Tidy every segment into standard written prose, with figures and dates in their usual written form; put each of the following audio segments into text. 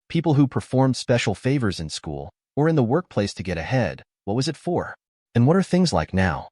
People who performed special favors in school or in the workplace to get ahead. What was it for? And what are things like now?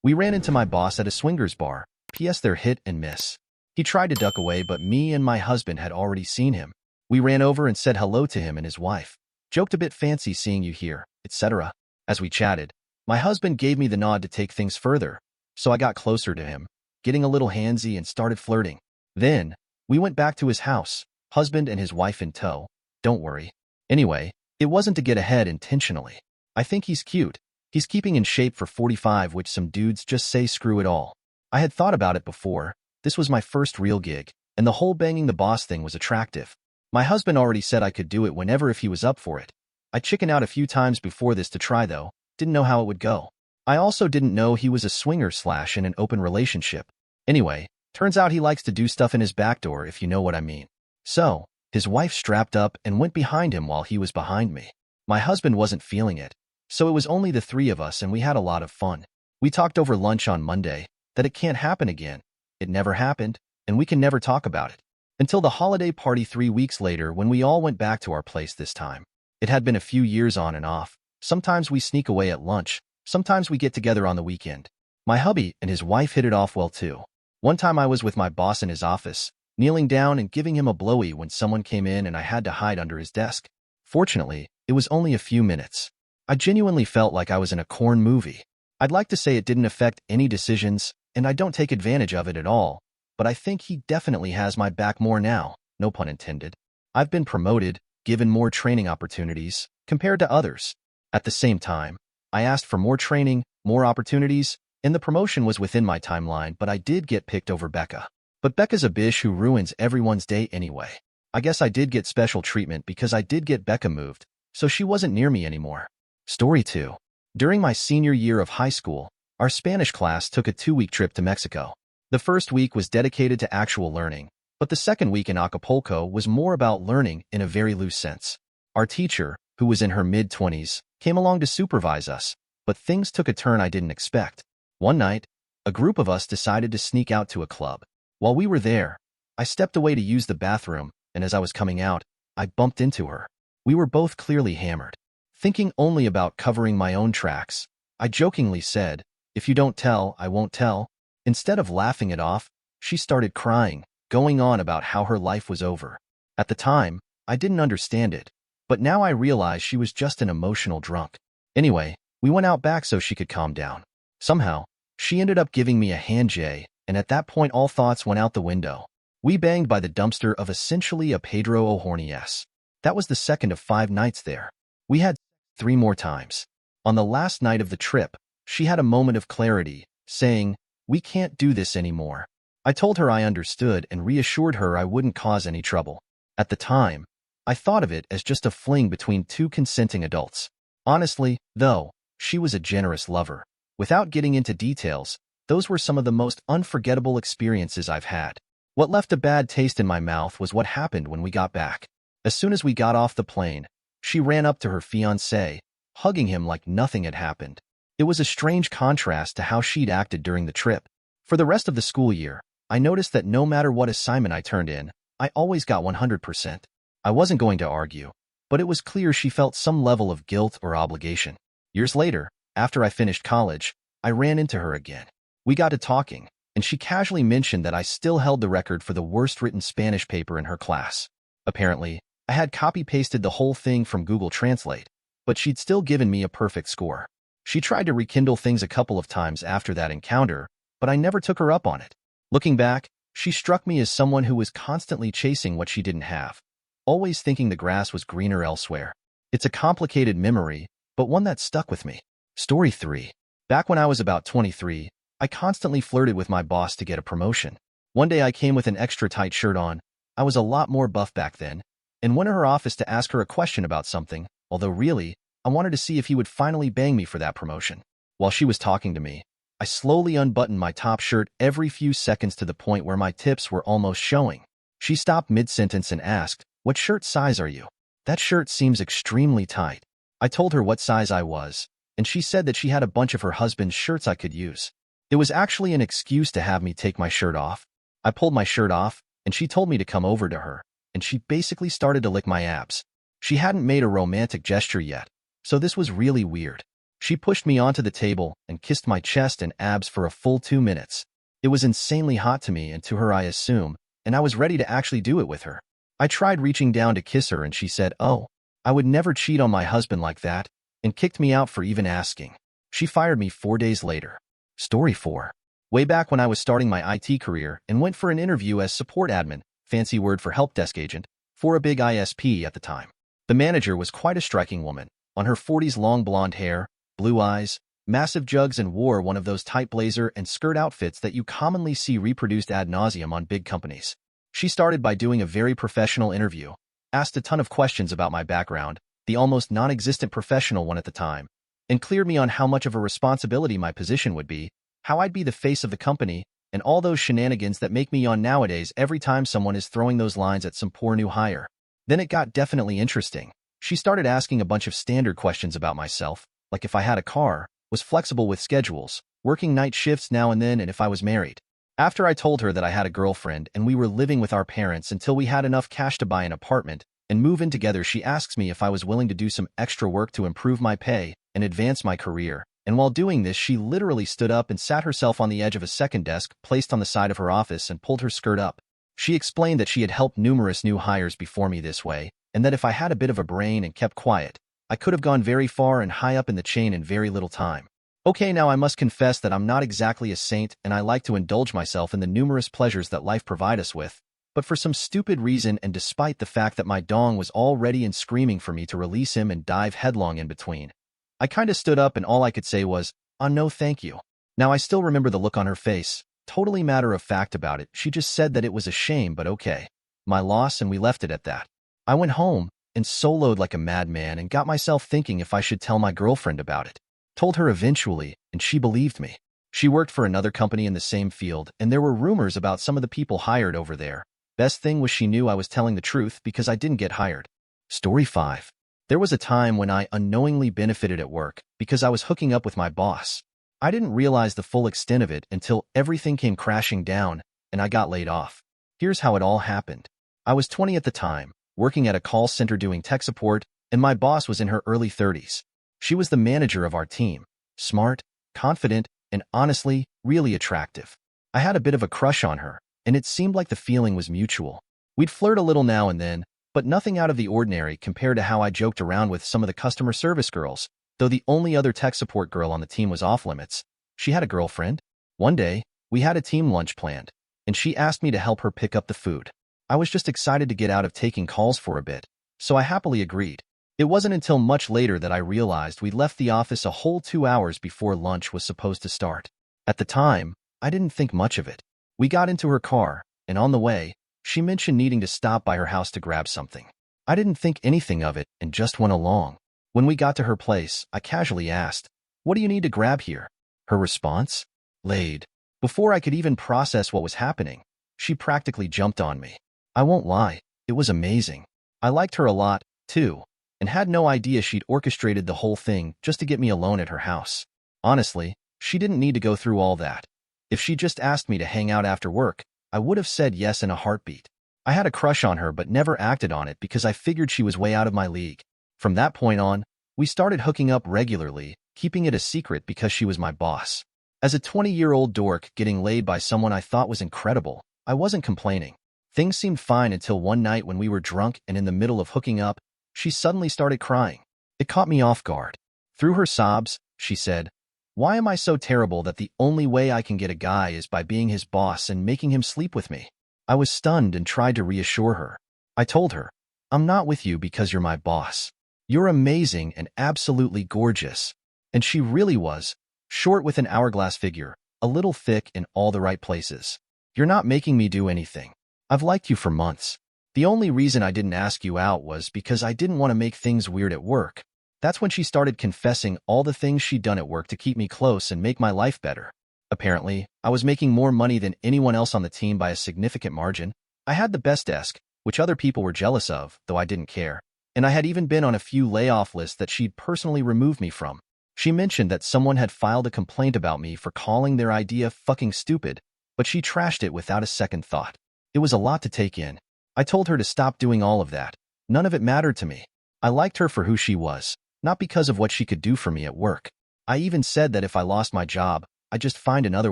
We ran into my boss at a swingers bar. P.S. They're hit and miss. He tried to duck away, but me and my husband had already seen him. We ran over and said hello to him and his wife. Joked a bit fancy seeing you here, etc. As we chatted, my husband gave me the nod to take things further, so I got closer to him, getting a little handsy and started flirting. Then, we went back to his house, husband and his wife in tow. Don't worry. Anyway, it wasn't to get ahead intentionally. I think he's cute. He's keeping in shape for 45, which some dudes just say screw it all. I had thought about it before. This was my first real gig, and the whole banging the boss thing was attractive. My husband already said I could do it whenever if he was up for it. I chickened out a few times before this to try though, didn't know how it would go. I also didn't know he was a swinger/in an open relationship. Anyway, turns out he likes to do stuff in his back door, if you know what I mean. So, his wife strapped up and went behind him while he was behind me. My husband wasn't feeling it, so it was only the three of us and we had a lot of fun. We talked over lunch on Monday that it can't happen again. It never happened, and we can never talk about it. Until the holiday party 3 weeks later when we all went back to our place this time. It had been a few years on and off. Sometimes we sneak away at lunch. Sometimes we get together on the weekend. My hubby and his wife hit it off well too. One time I was with my boss in his office, kneeling down and giving him a blowy when someone came in and I had to hide under his desk. Fortunately, it was only a few minutes. I genuinely felt like I was in a corn movie. I'd like to say it didn't affect any decisions, and I don't take advantage of it at all, but I think he definitely has my back more now, no pun intended. I've been promoted, given more training opportunities, compared to others. At the same time, I asked for more training, more opportunities, and the promotion was within my timeline, but I did get picked over Becca. But Becca's a bish who ruins everyone's day anyway. I guess I did get special treatment because I did get Becca moved, so she wasn't near me anymore. Story 2. During my senior year of high school, our Spanish class took a 2-week trip to Mexico. The first week was dedicated to actual learning, but the second week in Acapulco was more about learning in a very loose sense. Our teacher, who was in her mid-20s, came along to supervise us, but things took a turn I didn't expect. One night, a group of us decided to sneak out to a club. While we were there, I stepped away to use the bathroom, and as I was coming out, I bumped into her. We were both clearly hammered. Thinking only about covering my own tracks, I jokingly said, "If you don't tell, I won't tell." Instead of laughing it off, she started crying, going on about how her life was over. At the time, I didn't understand it, but now I realize she was just an emotional drunk. Anyway, we went out back so she could calm down. Somehow, she ended up giving me a hand J, and at that point all thoughts went out the window. We banged by the dumpster of essentially a Pedro O'Horny S. That was the second of 5 nights there. We had 3 more times. On the last night of the trip, she had a moment of clarity, saying, "We can't do this anymore." I told her I understood and reassured her I wouldn't cause any trouble. At the time, I thought of it as just a fling between 2 consenting adults. Honestly, though, she was a generous lover. Without getting into details, those were some of the most unforgettable experiences I've had. What left a bad taste in my mouth was what happened when we got back. As soon as we got off the plane, she ran up to her fiancé, hugging him like nothing had happened. It was a strange contrast to how she'd acted during the trip. For the rest of the school year, I noticed that no matter what assignment I turned in, I always got 100%. I wasn't going to argue, but it was clear she felt some level of guilt or obligation. Years later, after I finished college, I ran into her again. We got to talking, and she casually mentioned that I still held the record for the worst written Spanish paper in her class. Apparently, I had copy-pasted the whole thing from Google Translate, but she'd still given me a perfect score. She tried to rekindle things a couple of times after that encounter, but I never took her up on it. Looking back, she struck me as someone who was constantly chasing what she didn't have, always thinking the grass was greener elsewhere. It's a complicated memory, but one that stuck with me. Story 3. Back when I was about 23, I constantly flirted with my boss to get a promotion. One day I came with an extra tight shirt on. I was a lot more buff back then, and went to her office to ask her a question about something, although really, I wanted to see if he would finally bang me for that promotion. While she was talking to me, I slowly unbuttoned my top shirt every few seconds to the point where my tips were almost showing. She stopped mid-sentence and asked, "What shirt size are you? That shirt seems extremely tight." I told her what size I was, and she said that she had a bunch of her husband's shirts I could use. It was actually an excuse to have me take my shirt off. I pulled my shirt off, and she told me to come over to her, and she basically started to lick my abs. She hadn't made a romantic gesture yet, so this was really weird. She pushed me onto the table and kissed my chest and abs for a full 2 minutes. It was insanely hot to me and to her, I assume, and I was ready to actually do it with her. I tried reaching down to kiss her and she said, "Oh, I would never cheat on my husband like that," and kicked me out for even asking. She fired me 4 days later. Story 4. Way back when I was starting my IT career and went for an interview as support admin, fancy word for help desk agent, for a big ISP at the time. The manager was quite a striking woman, on her 40s, long blonde hair, blue eyes, massive jugs, and wore one of those tight blazer and skirt outfits that you commonly see reproduced ad nauseum on big companies. She started by doing a very professional interview, asked a ton of questions about my background, the almost non-existent professional one at the time, and cleared me on how much of a responsibility my position would be, how I'd be the face of the company, and all those shenanigans that make me yawn nowadays every time someone is throwing those lines at some poor new hire. Then it got definitely interesting. She started asking a bunch of standard questions about myself, like if I had a car, was flexible with schedules, working night shifts now and then, and if I was married. After I told her that I had a girlfriend and we were living with our parents until we had enough cash to buy an apartment and move in together, she asks me if I was willing to do some extra work to improve my pay and advance my career. And while doing this, she literally stood up and sat herself on the edge of a second desk placed on the side of her office and pulled her skirt up. She explained that she had helped numerous new hires before me this way, and that if I had a bit of a brain and kept quiet, I could have gone very far and high up in the chain in very little time. Okay, now I must confess that I'm not exactly a saint and I like to indulge myself in the numerous pleasures that life provides us with, but for some stupid reason and despite the fact that my dong was all ready and screaming for me to release him and dive headlong in between, I kinda stood up and all I could say was, no thank you. Now I still remember the look on her face, totally matter of fact about it. She just said that it was a shame, but okay. My loss, and we left it at that. I went home and soloed like a madman and got myself thinking if I should tell my girlfriend about it. Told her eventually, and she believed me. She worked for another company in the same field, and there were rumors about some of the people hired over there. Best thing was she knew I was telling the truth because I didn't get hired. Story 5. There was a time when I unknowingly benefited at work because I was hooking up with my boss. I didn't realize the full extent of it until everything came crashing down and I got laid off. Here's how it all happened. I was 20 at the time, working at a call center doing tech support, and my boss was in her early 30s. She was the manager of our team, smart, confident, and honestly, really attractive. I had a bit of a crush on her, and it seemed like the feeling was mutual. We'd flirt a little now and then, but nothing out of the ordinary compared to how I joked around with some of the customer service girls, though the only other tech support girl on the team was off limits. She had a girlfriend. One day, we had a team lunch planned, and she asked me to help her pick up the food. I was just excited to get out of taking calls for a bit, so I happily agreed. It wasn't until much later that I realized we'd left the office a whole 2 hours before lunch was supposed to start. At the time, I didn't think much of it. We got into her car, and on the way, she mentioned needing to stop by her house to grab something. I didn't think anything of it and just went along. When we got to her place, I casually asked, "What do you need to grab here?" Her response? Laid. Before I could even process what was happening, she practically jumped on me. I won't lie, it was amazing. I liked her a lot, too, and had no idea she'd orchestrated the whole thing just to get me alone at her house. Honestly, she didn't need to go through all that. If she just asked me to hang out after work, I would have said yes in a heartbeat. I had a crush on her but never acted on it because I figured she was way out of my league. From that point on, we started hooking up regularly, keeping it a secret because she was my boss. As a 20-year-old dork getting laid by someone I thought was incredible, I wasn't complaining. Things seemed fine until one night when we were drunk and in the middle of hooking up, she suddenly started crying. It caught me off guard. Through her sobs, she said, "Why am I so terrible that the only way I can get a guy is by being his boss and making him sleep with me?" I was stunned and tried to reassure her. I told her, "I'm not with you because you're my boss. You're amazing and absolutely gorgeous." And she really was, short with an hourglass figure, a little thick in all the right places. "You're not making me do anything. I've liked you for months. The only reason I didn't ask you out was because I didn't want to make things weird at work." That's when she started confessing all the things she'd done at work to keep me close and make my life better. Apparently, I was making more money than anyone else on the team by a significant margin. I had the best desk, which other people were jealous of, though I didn't care. And I had even been on a few layoff lists that she'd personally removed me from. She mentioned that someone had filed a complaint about me for calling their idea fucking stupid, but she trashed it without a second thought. It was a lot to take in. I told her to stop doing all of that. None of it mattered to me. I liked her for who she was, not because of what she could do for me at work. I even said that if I lost my job, I'd just find another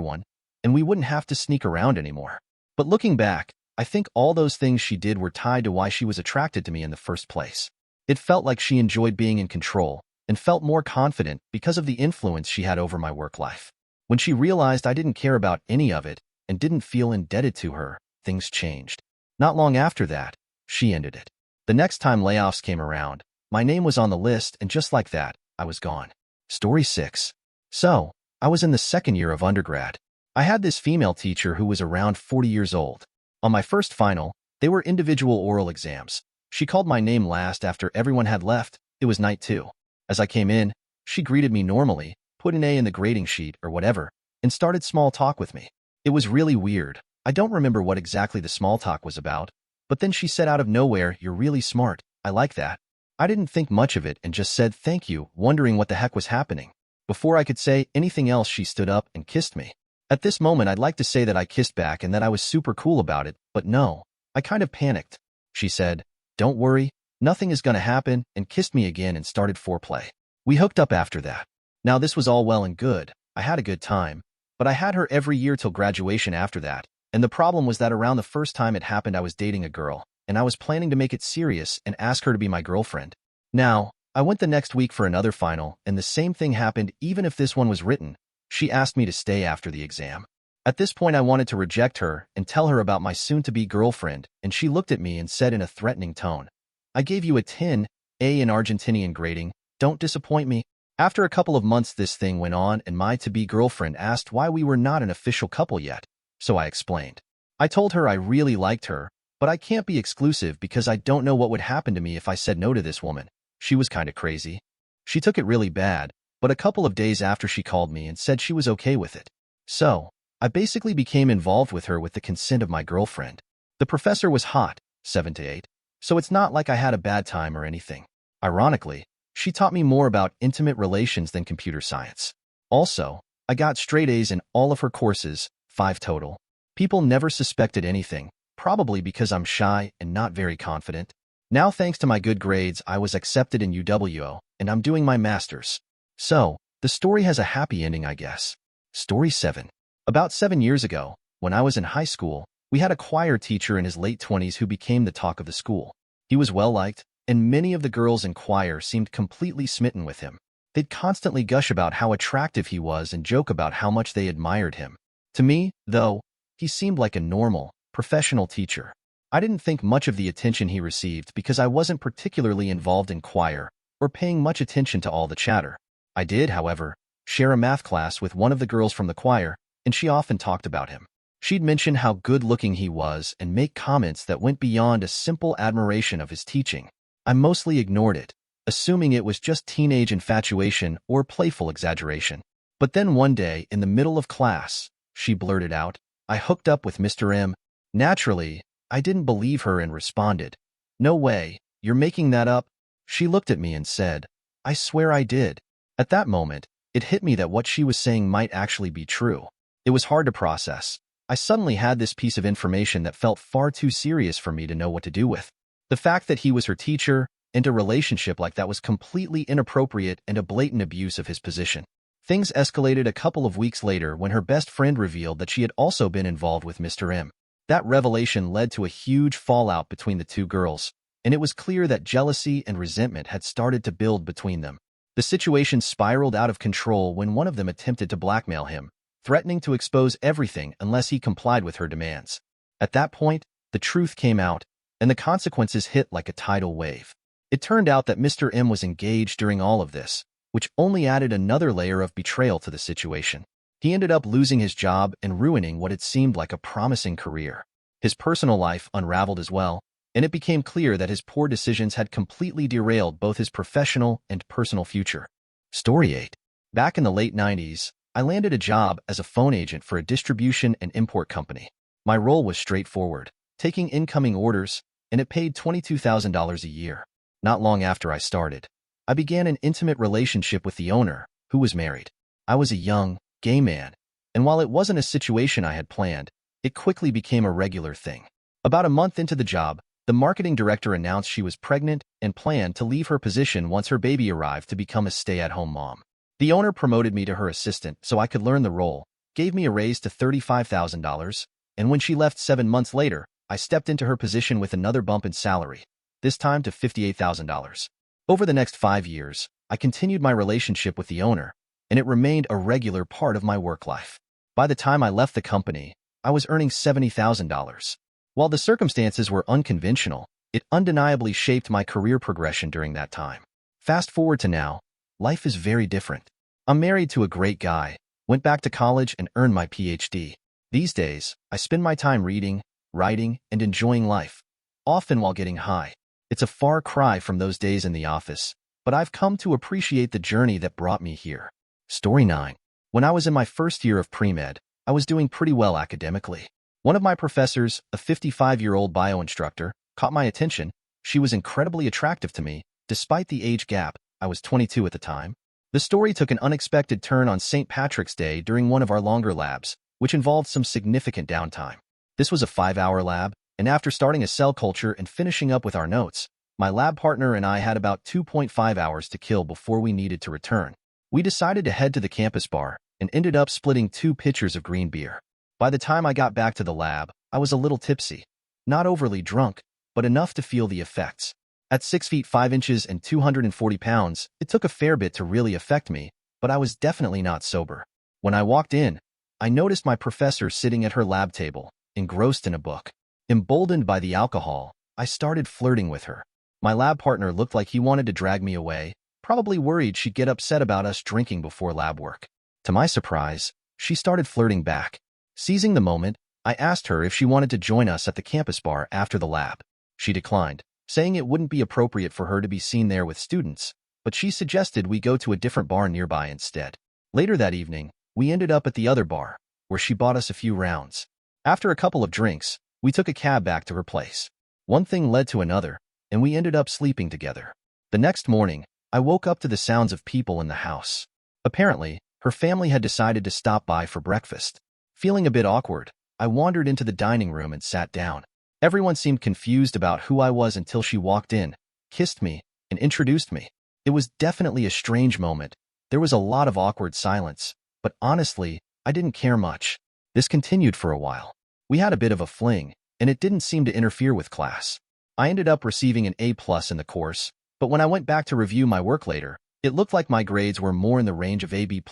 one, and we wouldn't have to sneak around anymore. But looking back, I think all those things she did were tied to why she was attracted to me in the first place. It felt like she enjoyed being in control and felt more confident because of the influence she had over my work life. When she realized I didn't care about any of it and didn't feel indebted to her, things changed. Not long after that, she ended it. The next time layoffs came around, my name was on the list, and just like that, I was gone. Story 6. So, I was in the second year of undergrad. I had this female teacher who was around 40 years old. On my first final, they were individual oral exams. She called my name last after everyone had left. It was night 2. As I came in, she greeted me normally, put an A in the grading sheet or whatever, and started small talk with me. It was really weird. I don't remember what exactly the small talk was about, but then she said out of nowhere, "You're really smart. I like that." I didn't think much of it and just said thank you, wondering what the heck was happening. Before I could say anything else, she stood up and kissed me. At this moment, I'd like to say that I kissed back and that I was super cool about it, but no, I kind of panicked. She said, "Don't worry, nothing is gonna happen," and kissed me again and started foreplay. We hooked up after that. Now this was all well and good. I had a good time, but I had her every year till graduation after that, and the problem was that around the first time it happened I was dating a girl, and I was planning to make it serious and ask her to be my girlfriend. Now, I went the next week for another final, and the same thing happened even if this one was written. She asked me to stay after the exam. At this point I wanted to reject her and tell her about my soon-to-be girlfriend, and she looked at me and said in a threatening tone, "I gave you a 10 A in Argentinian grading, don't disappoint me." After a couple of months this thing went on and my to-be girlfriend asked why we were not an official couple yet, so I explained. I told her I really liked her, but I can't be exclusive because I don't know what would happen to me if I said no to this woman. She was kinda crazy. She took it really bad, but a couple of days after she called me and said she was okay with it. So, I basically became involved with her with the consent of my girlfriend. The professor was hot, 7 to 8, so it's not like I had a bad time or anything. Ironically, she taught me more about intimate relations than computer science. Also, I got straight A's in all of her courses, 5 total. People never suspected anything, probably because I'm shy and not very confident. Now thanks to my good grades, I was accepted in UWO, and I'm doing my master's. So, the story has a happy ending, I guess. Story 7. About 7 years ago, when I was in high school, we had a choir teacher in his late 20s who became the talk of the school. He was well-liked, and many of the girls in choir seemed completely smitten with him. They'd constantly gush about how attractive he was and joke about how much they admired him. To me, though, he seemed like a normal, professional teacher. I didn't think much of the attention he received because I wasn't particularly involved in choir or paying much attention to all the chatter. I did, however, share a math class with one of the girls from the choir, and she often talked about him. She'd mention how good-looking he was and make comments that went beyond a simple admiration of his teaching. I mostly ignored it, assuming it was just teenage infatuation or playful exaggeration. But then one day, in the middle of class, she blurted out, "I hooked up with Mr. M." Naturally, I didn't believe her and responded, "No way, you're making that up." She looked at me and said, "I swear I did." At that moment, it hit me that what she was saying might actually be true. It was hard to process. I suddenly had this piece of information that felt far too serious for me to know what to do with. The fact that he was her teacher and a relationship like that was completely inappropriate and a blatant abuse of his position. Things escalated a couple of weeks later when her best friend revealed that she had also been involved with Mr. M. That revelation led to a huge fallout between the two girls, and it was clear that jealousy and resentment had started to build between them. The situation spiraled out of control when one of them attempted to blackmail him, threatening to expose everything unless he complied with her demands. At that point, the truth came out, and the consequences hit like a tidal wave. It turned out that Mr. M was engaged during all of this, which only added another layer of betrayal to the situation. He ended up losing his job and ruining what had seemed like a promising career. His personal life unraveled as well, and it became clear that his poor decisions had completely derailed both his professional and personal future. Story 8. Back in the late 90s, I landed a job as a phone agent for a distribution and import company. My role was straightforward, taking incoming orders, and it paid $22,000 a year. Not long after I started, I began an intimate relationship with the owner, who was married. I was a young, gay man, and while it wasn't a situation I had planned, it quickly became a regular thing. About a month into the job, The marketing director announced she was pregnant and planned to leave her position once her baby arrived to become a stay-at-home mom. The owner promoted me to her assistant so I could learn the role, gave me a raise to $35,000, and when she left 7 months later, I stepped into her position with another bump in salary, this time to $58,000. Over the next 5 years, I continued my relationship with the owner, and it remained a regular part of my work life. By the time I left the company, I was earning $70,000. While the circumstances were unconventional, it undeniably shaped my career progression during that time. Fast forward to now, life is very different. I'm married to a great guy, went back to college and earned my PhD. These days, I spend my time reading, writing, and enjoying life, often while getting high. It's a far cry from those days in the office, but I've come to appreciate the journey that brought me here. Story 9. When I was in my first year of pre-med, I was doing pretty well academically. One of my professors, a 55-year-old bio instructor, caught my attention. She was incredibly attractive to me, despite the age gap. I was 22 at the time. The story took an unexpected turn on St. Patrick's Day during one of our longer labs, which involved some significant downtime. This was a 5-hour lab, and after starting a cell culture and finishing up with our notes, my lab partner and I had about 2.5 hours to kill before we needed to return. We decided to head to the campus bar and ended up splitting 2 pitchers of green beer. By the time I got back to the lab, I was a little tipsy. Not overly drunk, but enough to feel the effects. At 6 feet 5 inches and 240 pounds, it took a fair bit to really affect me, but I was definitely not sober. When I walked in, I noticed my professor sitting at her lab table, engrossed in a book. Emboldened by the alcohol, I started flirting with her. My lab partner looked like he wanted to drag me away, probably worried she'd get upset about us drinking before lab work. To my surprise, she started flirting back. Seizing the moment, I asked her if she wanted to join us at the campus bar after the lab. She declined, saying it wouldn't be appropriate for her to be seen there with students, but she suggested we go to a different bar nearby instead. Later that evening, we ended up at the other bar, where she bought us a few rounds. After a couple of drinks, we took a cab back to her place. One thing led to another, and we ended up sleeping together. The next morning, I woke up to the sounds of people in the house. Apparently, her family had decided to stop by for breakfast. Feeling a bit awkward, I wandered into the dining room and sat down. Everyone seemed confused about who I was until she walked in, kissed me, and introduced me. It was definitely a strange moment. There was a lot of awkward silence, but honestly, I didn't care much. This continued for a while. We had a bit of a fling, and it didn't seem to interfere with class. I ended up receiving an A+ in the course, but when I went back to review my work later, it looked like my grades were more in the range of a B+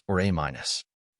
or A-.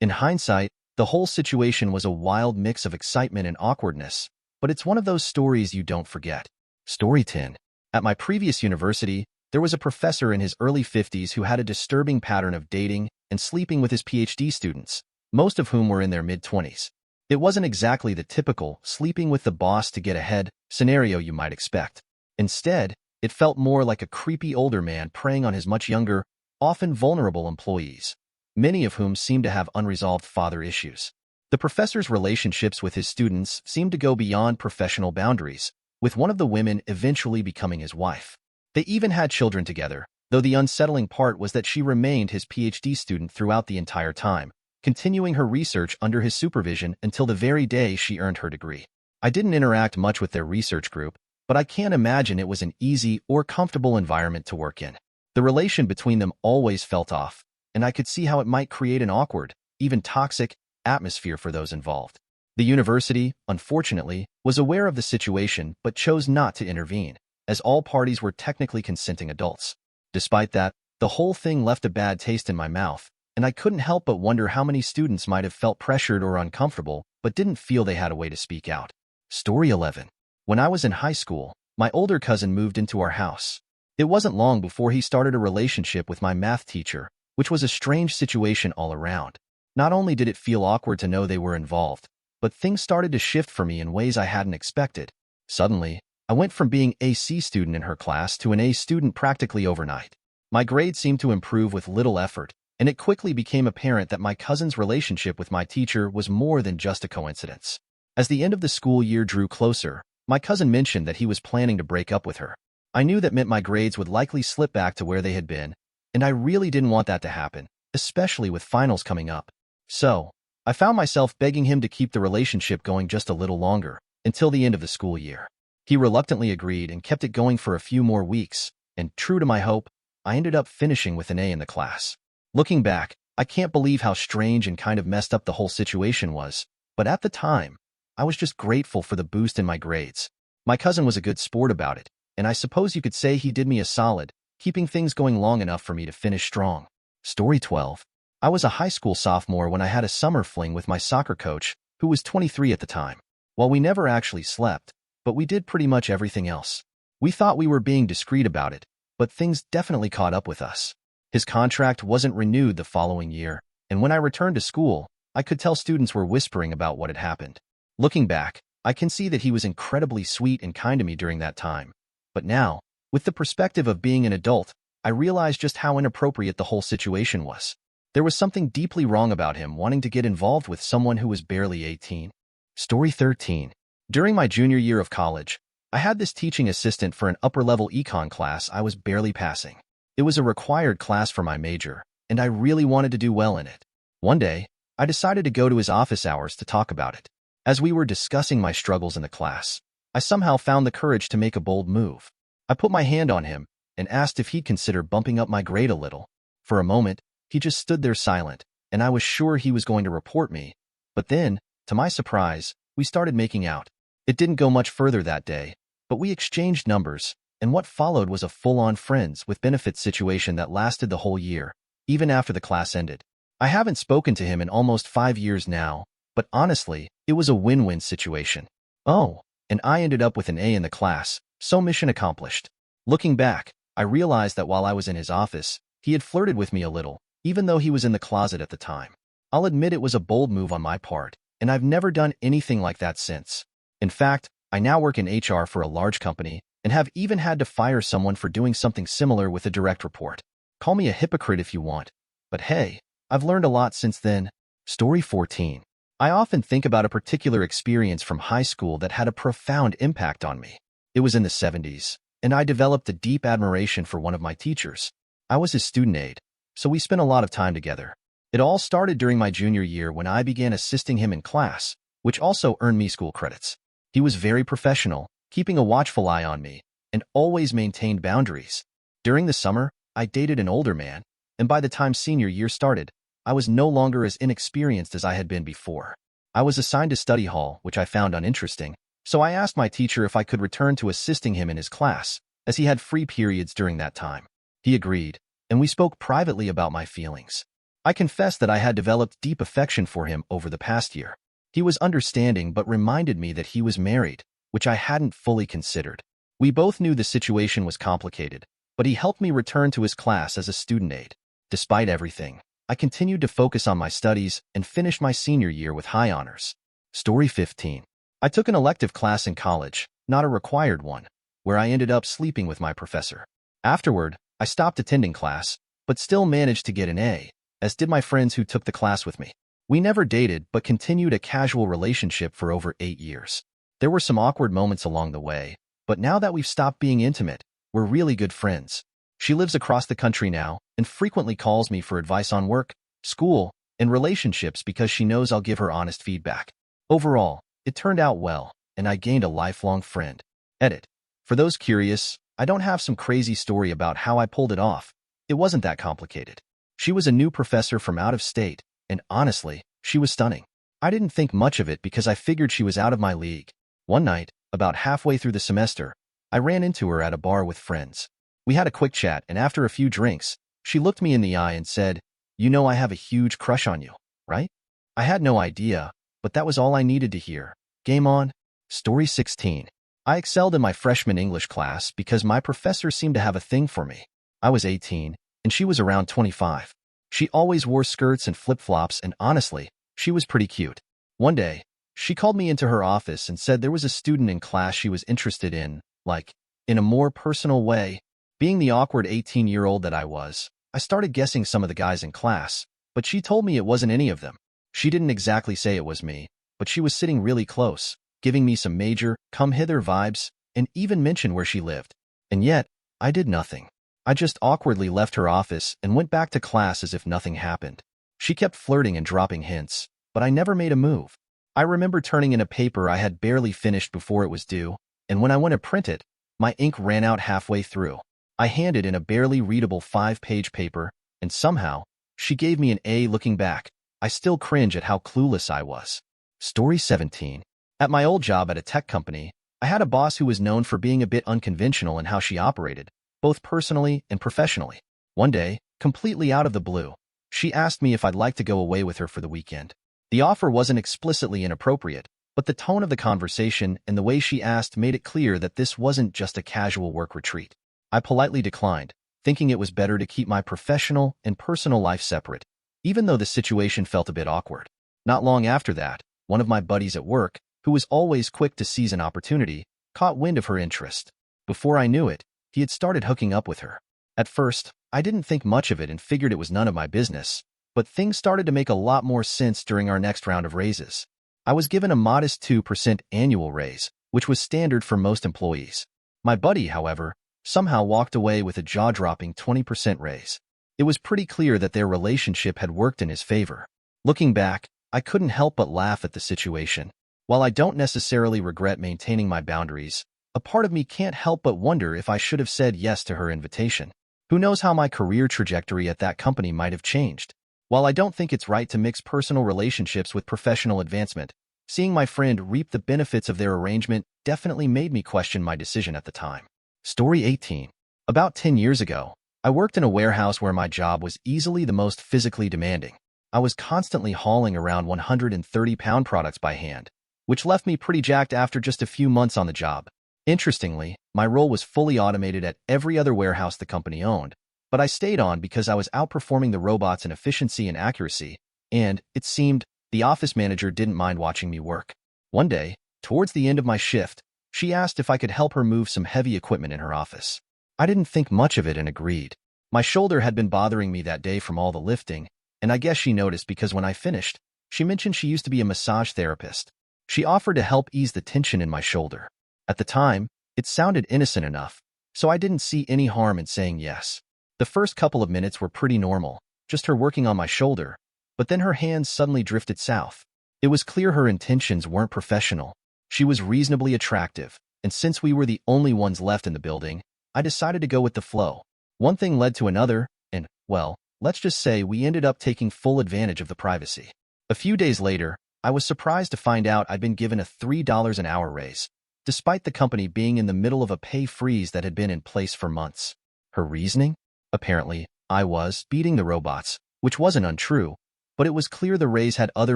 In hindsight, the whole situation was a wild mix of excitement and awkwardness, but it's one of those stories you don't forget. Story 10. At my previous university, there was a professor in his early 50s who had a disturbing pattern of dating and sleeping with his PhD students, most of whom were in their mid-20s. It wasn't exactly the typical sleeping with the boss to get ahead scenario you might expect. Instead, it felt more like a creepy older man preying on his much younger, often vulnerable employees, many of whom seemed to have unresolved father issues. The professor's relationships with his students seemed to go beyond professional boundaries, with one of the women eventually becoming his wife. They even had children together, though the unsettling part was that she remained his PhD student throughout the entire time, continuing her research under his supervision until the very day she earned her degree. I didn't interact much with their research group, but I can't imagine it was an easy or comfortable environment to work in. The relation between them always felt off, and I could see how it might create an awkward, even toxic, atmosphere for those involved. The university, unfortunately, was aware of the situation but chose not to intervene, as all parties were technically consenting adults. Despite that, the whole thing left a bad taste in my mouth, and I couldn't help but wonder how many students might have felt pressured or uncomfortable but didn't feel they had a way to speak out. Story 11. When I was in high school, my older cousin moved into our house. It wasn't long before he started a relationship with my math teacher, which was a strange situation all around. Not only did it feel awkward to know they were involved, but things started to shift for me in ways I hadn't expected. Suddenly, I went from being a C student in her class to an A student practically overnight. My grades seemed to improve with little effort, and it quickly became apparent that my cousin's relationship with my teacher was more than just a coincidence. As the end of the school year drew closer, my cousin mentioned that he was planning to break up with her. I knew that meant my grades would likely slip back to where they had been, and I really didn't want that to happen, especially with finals coming up. So, I found myself begging him to keep the relationship going just a little longer, until the end of the school year. He reluctantly agreed and kept it going for a few more weeks, and true to my hope, I ended up finishing with an A in the class. Looking back, I can't believe how strange and kind of messed up the whole situation was, but at the time, I was just grateful for the boost in my grades. My cousin was a good sport about it, and I suppose you could say he did me a solid, keeping things going long enough for me to finish strong. Story 12. I was a high school sophomore when I had a summer fling with my soccer coach, who was 23 at the time. While we never actually slept, but we did pretty much everything else. We thought we were being discreet about it, but things definitely caught up with us. His contract wasn't renewed the following year, and when I returned to school, I could tell students were whispering about what had happened. Looking back, I can see that he was incredibly sweet and kind to me during that time. But now, with the perspective of being an adult, I realized just how inappropriate the whole situation was. There was something deeply wrong about him wanting to get involved with someone who was barely 18. Story 13. During my junior year of college, I had this teaching assistant for an upper-level econ class I was barely passing. It was a required class for my major, and I really wanted to do well in it. One day, I decided to go to his office hours to talk about it. As we were discussing my struggles in the class, I somehow found the courage to make a bold move. I put my hand on him and asked if he'd consider bumping up my grade a little. For a moment, he just stood there silent, and I was sure he was going to report me. But then, to my surprise, we started making out. It didn't go much further that day, but we exchanged numbers, and what followed was a full-on friends with benefits situation that lasted the whole year, even after the class ended. I haven't spoken to him in almost 5 years now, but honestly, it was a win-win situation. Oh, and I ended up with an A in the class, so mission accomplished. Looking back, I realized that while I was in his office, he had flirted with me a little, even though he was in the closet at the time. I'll admit it was a bold move on my part, and I've never done anything like that since. In fact, I now work in HR for a large company and have even had to fire someone for doing something similar with a direct report. Call me a hypocrite if you want, but hey, I've learned a lot since then. Story 14. I often think about a particular experience from high school that had a profound impact on me. It was in the 70s, and I developed a deep admiration for one of my teachers. I was his student aide, so we spent a lot of time together. It all started during my junior year when I began assisting him in class, which also earned me school credits. He was very professional, keeping a watchful eye on me, and always maintained boundaries. During the summer, I dated an older man, and by the time senior year started, I was no longer as inexperienced as I had been before. I was assigned to study hall, which I found uninteresting, so I asked my teacher if I could return to assisting him in his class, as he had free periods during that time. He agreed, and we spoke privately about my feelings. I confessed that I had developed deep affection for him over the past year. He was understanding but reminded me that he was married, which I hadn't fully considered. We both knew the situation was complicated, but he helped me return to his class as a student aide. Despite everything, I continued to focus on my studies and finished my senior year with high honors. Story 15. I took an elective class in college, not a required one, where I ended up sleeping with my professor. Afterward, I stopped attending class, but still managed to get an A, as did my friends who took the class with me. We never dated but continued a casual relationship for over 8 years. There were some awkward moments along the way, but now that we've stopped being intimate, we're really good friends. She lives across the country now and frequently calls me for advice on work, school, and relationships because she knows I'll give her honest feedback. Overall, it turned out well, and I gained a lifelong friend. Edit. For those curious, I don't have some crazy story about how I pulled it off. It wasn't that complicated. She was a new professor from out of state, and honestly, she was stunning. I didn't think much of it because I figured she was out of my league. One night, about halfway through the semester, I ran into her at a bar with friends. We had a quick chat, and after a few drinks, she looked me in the eye and said, "You know I have a huge crush on you, right?" I had no idea, but that was all I needed to hear. Game on. Story 16. I excelled in my freshman English class because my professor seemed to have a thing for me. I was 18, and she was around 25. She always wore skirts and flip-flops, and honestly, she was pretty cute. One day, she called me into her office and said there was a student in class she was interested in, like, in a more personal way. Being the awkward 18-year-old that I was, I started guessing some of the guys in class, but she told me it wasn't any of them. She didn't exactly say it was me, but she was sitting really close, giving me some major, come-hither vibes, and even mentioned where she lived. And yet, I did nothing. I just awkwardly left her office and went back to class as if nothing happened. She kept flirting and dropping hints, but I never made a move. I remember turning in a paper I had barely finished before it was due, and when I went to print it, my ink ran out halfway through. I handed in a barely readable 5-page paper, and somehow, she gave me an A. Looking back, I still cringe at how clueless I was. Story 17. At my old job at a tech company, I had a boss who was known for being a bit unconventional in how she operated, both personally and professionally. One day, completely out of the blue, she asked me if I'd like to go away with her for the weekend. The offer wasn't explicitly inappropriate, but the tone of the conversation and the way she asked made it clear that this wasn't just a casual work retreat. I politely declined, thinking it was better to keep my professional and personal life separate, even though the situation felt a bit awkward. Not long after that, one of my buddies at work, who was always quick to seize an opportunity, caught wind of her interest. Before I knew it, he had started hooking up with her. At first, I didn't think much of it and figured it was none of my business, but things started to make a lot more sense during our next round of raises. I was given a modest 2% annual raise, which was standard for most employees. My buddy, however, somehow walked away with a jaw-dropping 20% raise. It was pretty clear that their relationship had worked in his favor. Looking back, I couldn't help but laugh at the situation. While I don't necessarily regret maintaining my boundaries, a part of me can't help but wonder if I should have said yes to her invitation. Who knows how my career trajectory at that company might have changed. While I don't think it's right to mix personal relationships with professional advancement, seeing my friend reap the benefits of their arrangement definitely made me question my decision at the time. Story 18. About 10 years ago, I worked in a warehouse where my job was easily the most physically demanding. I was constantly hauling around 130-pound products by hand, which left me pretty jacked after just a few months on the job. Interestingly, my role was fully automated at every other warehouse the company owned, but I stayed on because I was outperforming the robots in efficiency and accuracy, and, it seemed, the office manager didn't mind watching me work. One day, towards the end of my shift, she asked if I could help her move some heavy equipment in her office. I didn't think much of it and agreed. My shoulder had been bothering me that day from all the lifting, and I guess she noticed because when I finished, she mentioned she used to be a massage therapist. She offered to help ease the tension in my shoulder. At the time, it sounded innocent enough, so I didn't see any harm in saying yes. The first couple of minutes were pretty normal, just her working on my shoulder, but then her hands suddenly drifted south. It was clear her intentions weren't professional. She was reasonably attractive, and since we were the only ones left in the building, I decided to go with the flow. One thing led to another, and, well, let's just say we ended up taking full advantage of the privacy. A few days later, I was surprised to find out I'd been given a $3 an hour raise, despite the company being in the middle of a pay freeze that had been in place for months. Her reasoning? Apparently, I was beating the robots, which wasn't untrue, but it was clear the raise had other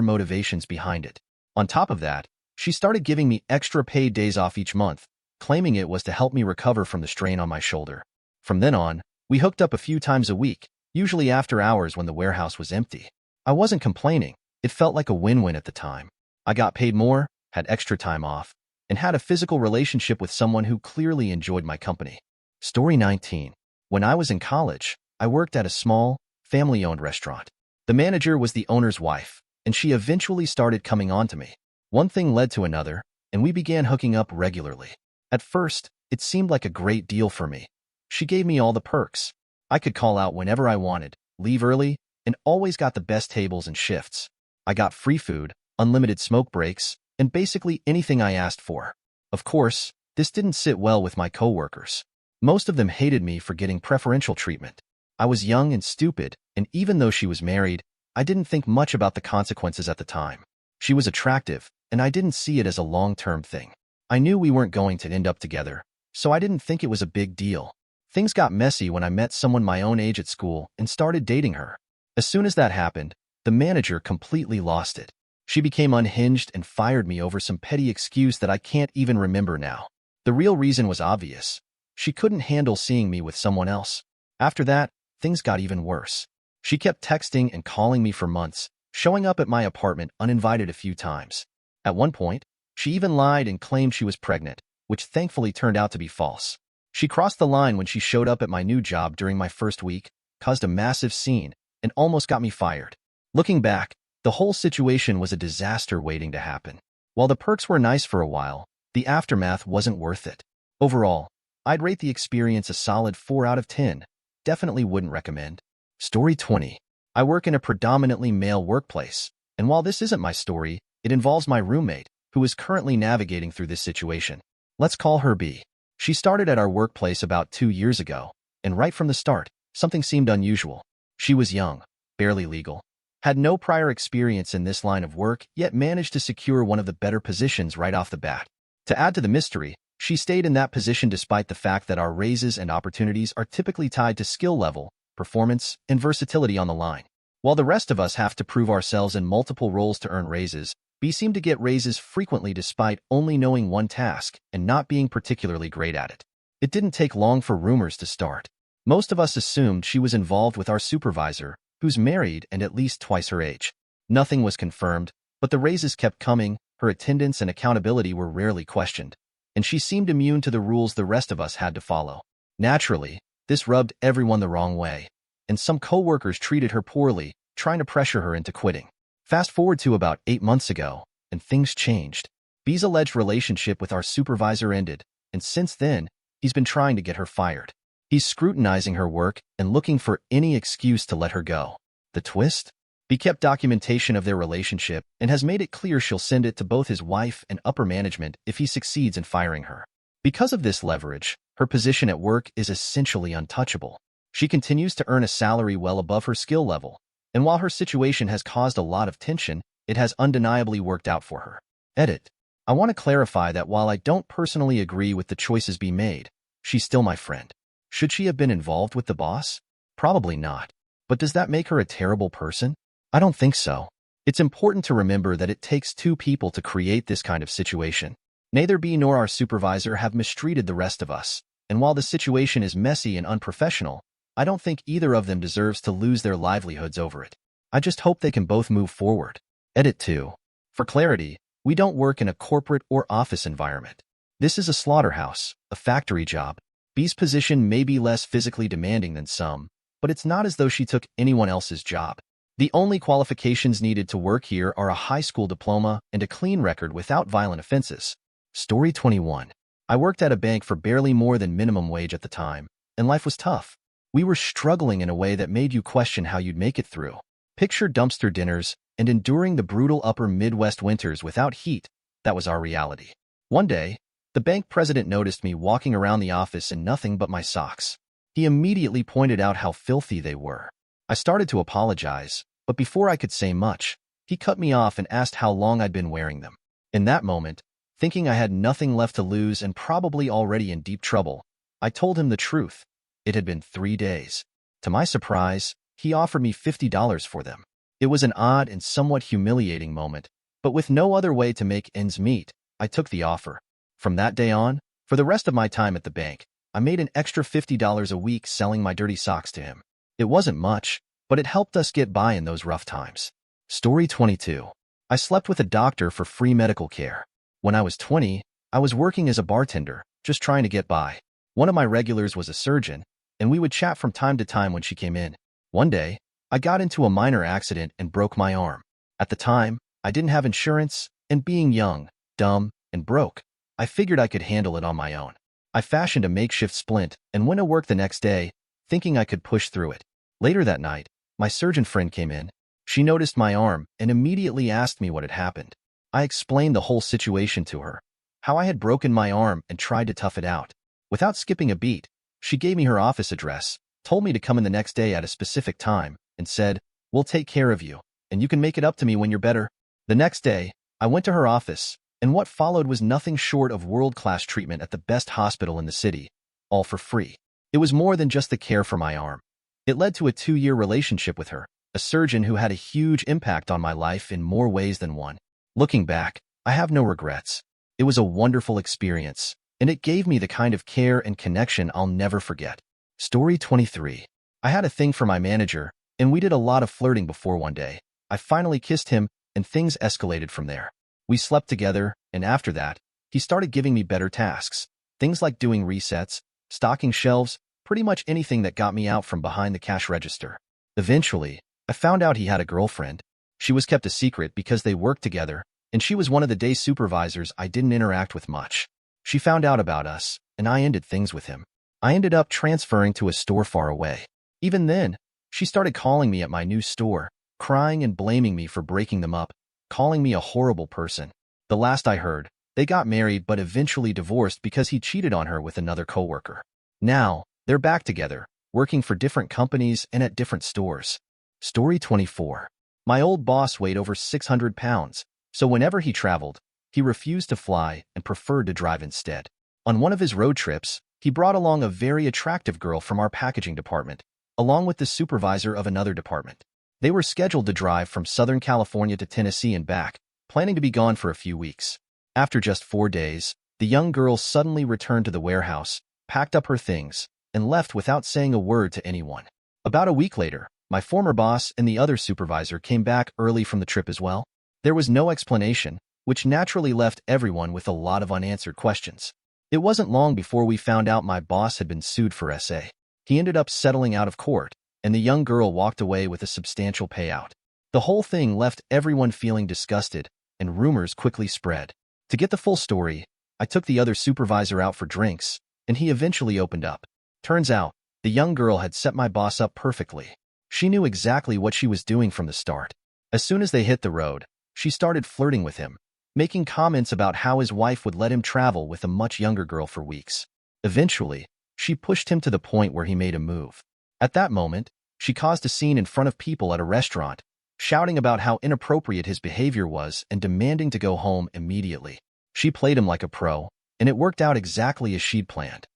motivations behind it. On top of that, she started giving me extra paid days off each month, claiming it was to help me recover from the strain on my shoulder. From then on, we hooked up a few times a week, usually after hours when the warehouse was empty. I wasn't complaining. It felt like a win-win at the time. I got paid more, had extra time off, and had a physical relationship with someone who clearly enjoyed my company. Story 19. When I was in college, I worked at a small, family-owned restaurant. The manager was the owner's wife, and she eventually started coming on to me. One thing led to another, and we began hooking up regularly. At first, it seemed like a great deal for me. She gave me all the perks. I could call out whenever I wanted, leave early, and always got the best tables and shifts. I got free food, unlimited smoke breaks, and basically anything I asked for. Of course, this didn't sit well with my coworkers. Most of them hated me for getting preferential treatment. I was young and stupid, and even though she was married, I didn't think much about the consequences at the time. She was attractive, and I didn't see it as a long-term thing. I knew we weren't going to end up together, so I didn't think it was a big deal. Things got messy when I met someone my own age at school and started dating her. As soon as that happened, the manager completely lost it. She became unhinged and fired me over some petty excuse that I can't even remember now. The real reason was obvious. She couldn't handle seeing me with someone else. After that, things got even worse. She kept texting and calling me for months, showing up at my apartment uninvited a few times. At one point, she even lied and claimed she was pregnant, which thankfully turned out to be false. She crossed the line when she showed up at my new job during my first week, caused a massive scene, and almost got me fired. Looking back, the whole situation was a disaster waiting to happen. While the perks were nice for a while, the aftermath wasn't worth it. Overall, I'd rate the experience a solid 4 out of 10. Definitely wouldn't recommend. Story 20. I work in a predominantly male workplace, and while this isn't my story, it involves my roommate, who is currently navigating through this situation. Let's call her B. She started at our workplace about 2 years ago, and right from the start, something seemed unusual. She was young, barely legal, had no prior experience in this line of work, yet managed to secure one of the better positions right off the bat. To add to the mystery, she stayed in that position despite the fact that our raises and opportunities are typically tied to skill level, performance, and versatility on the line. While the rest of us have to prove ourselves in multiple roles to earn raises, B seemed to get raises frequently despite only knowing one task and not being particularly great at it. It didn't take long for rumors to start. Most of us assumed she was involved with our supervisor, who's married and at least twice her age. Nothing was confirmed, but the raises kept coming, her attendance and accountability were rarely questioned, and she seemed immune to the rules the rest of us had to follow. Naturally, this rubbed everyone the wrong way, and some coworkers treated her poorly, trying to pressure her into quitting. Fast forward to about 8 months ago, and things changed. B's alleged relationship with our supervisor ended, and since then, he's been trying to get her fired. He's scrutinizing her work and looking for any excuse to let her go. The twist? B kept documentation of their relationship and has made it clear she'll send it to both his wife and upper management if he succeeds in firing her. Because of this leverage, her position at work is essentially untouchable. She continues to earn a salary well above her skill level, and while her situation has caused a lot of tension, it has undeniably worked out for her. Edit. I want to clarify that while I don't personally agree with the choices B made, she's still my friend. Should she have been involved with the boss? Probably not. But does that make her a terrible person? I don't think so. It's important to remember that it takes 2 people to create this kind of situation. Neither B nor our supervisor have mistreated the rest of us, and while the situation is messy and unprofessional, I don't think either of them deserves to lose their livelihoods over it. I just hope they can both move forward. Edit 2. For clarity, we don't work in a corporate or office environment. This is a slaughterhouse, a factory job. B's position may be less physically demanding than some, but it's not as though she took anyone else's job. The only qualifications needed to work here are a high school diploma and a clean record without violent offenses. Story 21. I worked at a bank for barely more than minimum wage at the time, and life was tough. We were struggling in a way that made you question how you'd make it through. Picture dumpster dinners and enduring the brutal upper Midwest winters without heat. That was our reality. One day, the bank president noticed me walking around the office in nothing but my socks. He immediately pointed out how filthy they were. I started to apologize, but before I could say much, he cut me off and asked how long I'd been wearing them. In that moment, thinking I had nothing left to lose and probably already in deep trouble, I told him the truth. It had been 3 days. To my surprise, he offered me $50 for them. It was an odd and somewhat humiliating moment, but with no other way to make ends meet, I took the offer. From that day on, for the rest of my time at the bank, I made an extra $50 a week selling my dirty socks to him. It wasn't much, but it helped us get by in those rough times. Story 22. I slept with a doctor for free medical care. When I was 20, I was working as a bartender, just trying to get by. One of my regulars was a surgeon, and we would chat from time to time when she came in. One day, I got into a minor accident and broke my arm. At the time, I didn't have insurance, and being young, dumb, and broke, I figured I could handle it on my own. I fashioned a makeshift splint and went to work the next day, thinking I could push through it. Later that night, my surgeon friend came in. She noticed my arm and immediately asked me what had happened. I explained the whole situation to her, how I had broken my arm and tried to tough it out. Without skipping a beat, she gave me her office address, told me to come in the next day at a specific time, and said, "We'll take care of you, and you can make it up to me when you're better." The next day, I went to her office, and what followed was nothing short of world-class treatment at the best hospital in the city, all for free. It was more than just the care for my arm. It led to a 2-year relationship with her, a surgeon who had a huge impact on my life in more ways than one. Looking back, I have no regrets. It was a wonderful experience, and it gave me the kind of care and connection I'll never forget. Story 23. I had a thing for my manager, and we did a lot of flirting before one day. I finally kissed him, and things escalated from there. We slept together, and after that, he started giving me better tasks. Things like doing resets, stocking shelves, pretty much anything that got me out from behind the cash register. Eventually, I found out he had a girlfriend. She was kept a secret because they worked together, and she was one of the day supervisors I didn't interact with much. She found out about us, and I ended things with him. I ended up transferring to a store far away. Even then, she started calling me at my new store, crying and blaming me for breaking them up, calling me a horrible person. The last I heard, They got married but eventually divorced because he cheated on her with another coworker. Now, they're back together, working for different companies and at different stores. Story 24. My old boss weighed over 600 pounds, so whenever he traveled, he refused to fly and preferred to drive instead. On one of his road trips, he brought along a very attractive girl from our packaging department, along with the supervisor of another department. They were scheduled to drive from Southern California to Tennessee and back, planning to be gone for a few weeks. After just 4 days, the young girl suddenly returned to the warehouse, packed up her things, and left without saying a word to anyone. About a week later, my former boss and the other supervisor came back early from the trip as well. There was no explanation, which naturally left everyone with a lot of unanswered questions. It wasn't long before we found out my boss had been sued for SA. He ended up settling out of court, and the young girl walked away with a substantial payout. The whole thing left everyone feeling disgusted, and rumors quickly spread. To get the full story, I took the other supervisor out for drinks, and he eventually opened up. Turns out, the young girl had set my boss up perfectly. She knew exactly what she was doing from the start. As soon as they hit the road, she started flirting with him, making comments about how his wife would let him travel with a much younger girl for weeks. Eventually, she pushed him to the point where he made a move. At that moment, she caused a scene in front of people at a restaurant, shouting about how inappropriate his behavior was and demanding to go home immediately. She played him like a pro, and it worked out exactly as she'd planned.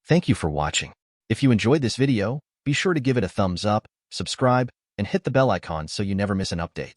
Thank you for watching. If you enjoyed this video, be sure to give it a thumbs up, subscribe, and hit the bell icon so you never miss an update.